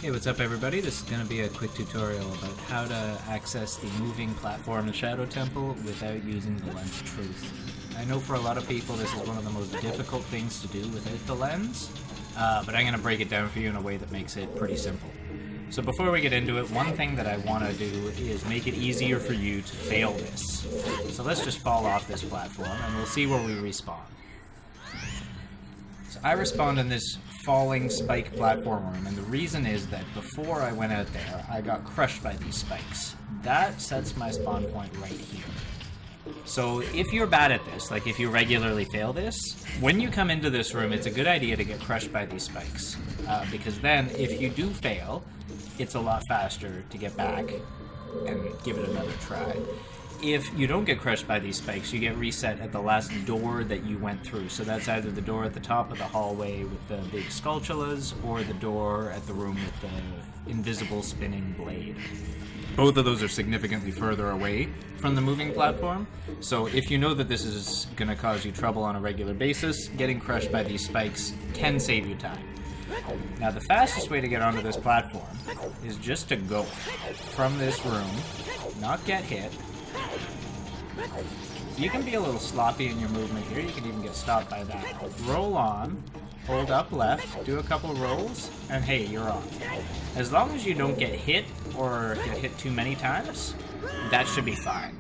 Hey, what's up everybody? This is going to be a quick tutorial about how to access the moving platform in Shadow Temple without using the lens truth. I know for a lot of people this is one of the most difficult things to do without the lens, but I'm going to break it down for you in a way that makes it pretty simple. So before we get into it, one thing that I want to do is make it easier for you to fail this. So let's just fall off this platform and we'll see where we respawn. So I respawned in this falling spike platform room, and the reason is that before I went out there, I got crushed by these spikes. That sets my spawn point right here. So if you're bad at this, like if you regularly fail this, when you come into this room, it's a good idea to get crushed by these spikes. Because then, if you do fail, it's a lot faster to get back and give it another try. If you don't get crushed by these spikes, you get reset at the last door that you went through. So that's either the door at the top of the hallway with the big sculptulas, or the door at the room with the invisible spinning blade. Both of those are significantly further away from the moving platform. So if you know that this is going to cause you trouble on a regular basis, getting crushed by these spikes can save you time. Now the fastest way to get onto this platform is just to go from this room, not get hit. You can be a little sloppy in your movement here, you can even get stopped by that. Roll on, hold up left, do a couple rolls, and hey, you're on. As long as you don't get hit or get hit too many times, that should be fine.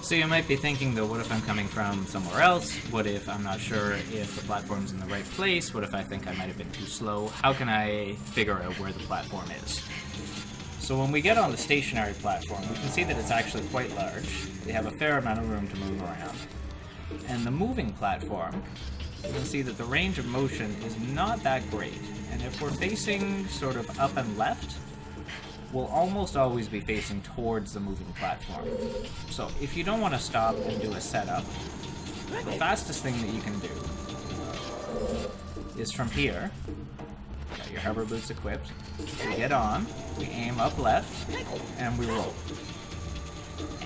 So you might be thinking though, what if I'm coming from somewhere else? What if I'm not sure if the platform's in the right place? What if I think I might have been too slow? How can I figure out where the platform is? So when we get on the stationary platform, we can see that it's actually quite large. They have a fair amount of room to move around. And the moving platform, you can see that the range of motion is not that great. And if we're facing sort of up and left, we'll almost always be facing towards the moving platform. So if you don't want to stop and do a setup, the fastest thing that you can do is from here. Got your hover boots equipped. We get on, we aim up left, and we roll.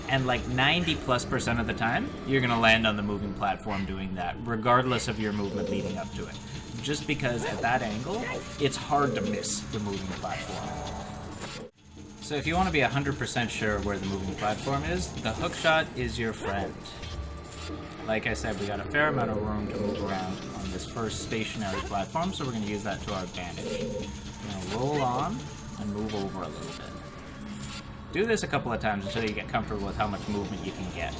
And like 90+% of the time, you're gonna land on the moving platform doing that, regardless of your movement leading up to it. Just because at that angle, it's hard to miss the moving platform. So if you want to be 100% sure where the moving platform is, the Hookshot is your friend. Like I said, we got a fair amount of room to move around on this first stationary platform, so we're going to use that to our advantage. We're going to roll on and move over a little bit. Do this a couple of times until you get comfortable with how much movement you can get.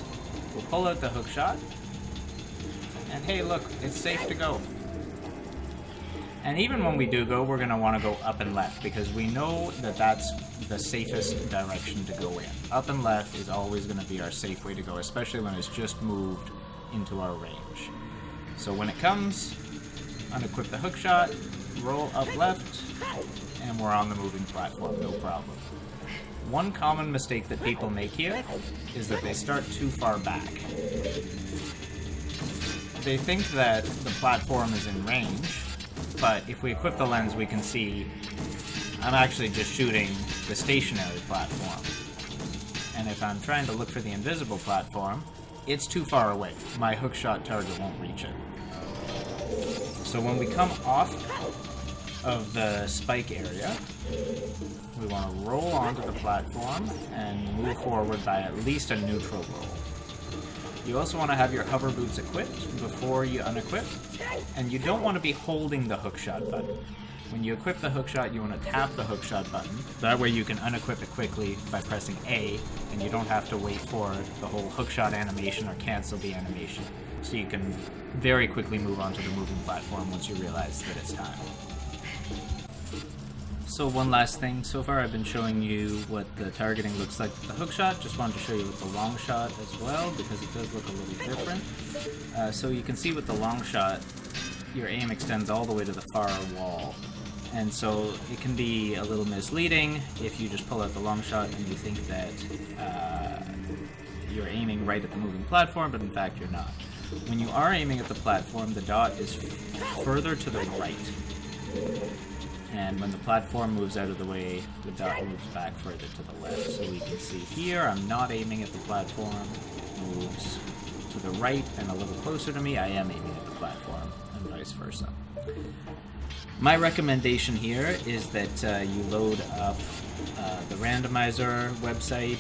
We'll pull out the Hookshot, and hey look, it's safe to go. And even when we do go, we're going to want to go up and left, because we know that that's the safest direction to go in. Up and left is always going to be our safe way to go, especially when it's just moved into our range. So when it comes, unequip the Hookshot, roll up left, and we're on the moving platform, no problem. One common mistake that people make here is that they start too far back. They think that the platform is in range, but if we equip the lens, we can see I'm actually just shooting the stationary platform. And if I'm trying to look for the invisible platform, it's too far away. My hookshot target won't reach it. So when we come off of the spike area, we want to roll onto the platform and move forward by at least a neutral roll. You also want to have your hover boots equipped before you unequip, and you don't want to be holding the hookshot button. When you equip the hookshot, you want to tap the hookshot button. That way you can unequip it quickly by pressing A, and you don't have to wait for the whole hookshot animation or cancel the animation. So you can very quickly move onto the moving platform once you realize that it's time. So one last thing, so far I've been showing you what the targeting looks like with the hookshot. Just wanted to show you with the long shot as well, because it does look a little different. So you can see with the long shot, your aim extends all the way to the far wall. And so it can be a little misleading if you just pull out the long shot and you think that you're aiming right at the moving platform, but in fact you're not. When you are aiming at the platform, the dot is further to the right. And when the platform moves out of the way, the dot moves back further to the left. So we can see here, I'm not aiming at the platform, moves to the right and a little closer to me, I am aiming at the platform, and vice versa. My recommendation here is that you load up the randomizer website,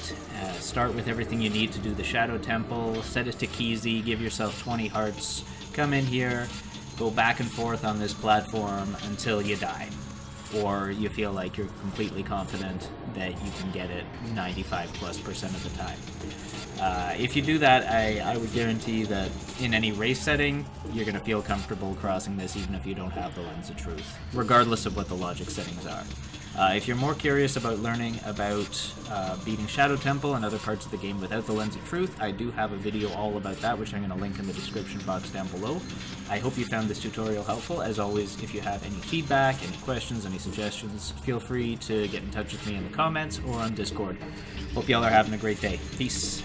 start with everything you need to do the Shadow Temple, set it to Keezy, give yourself 20 hearts, come in here, go back and forth on this platform until you die. Or you feel like you're completely confident that you can get it 95+% of the time. If you do that, I would guarantee that in any race setting, you're going to feel comfortable crossing this even if you don't have the Lens of Truth, regardless of what the logic settings are. If you're more curious about learning about beating Shadow Temple and other parts of the game without the Lens of Truth, I do have a video all about that, which I'm going to link in the description box down below. I hope you found this tutorial helpful. As always, if you have any feedback, any questions, any suggestions, feel free to get in touch with me in the comments or on Discord. Hope y'all are having a great day. Peace.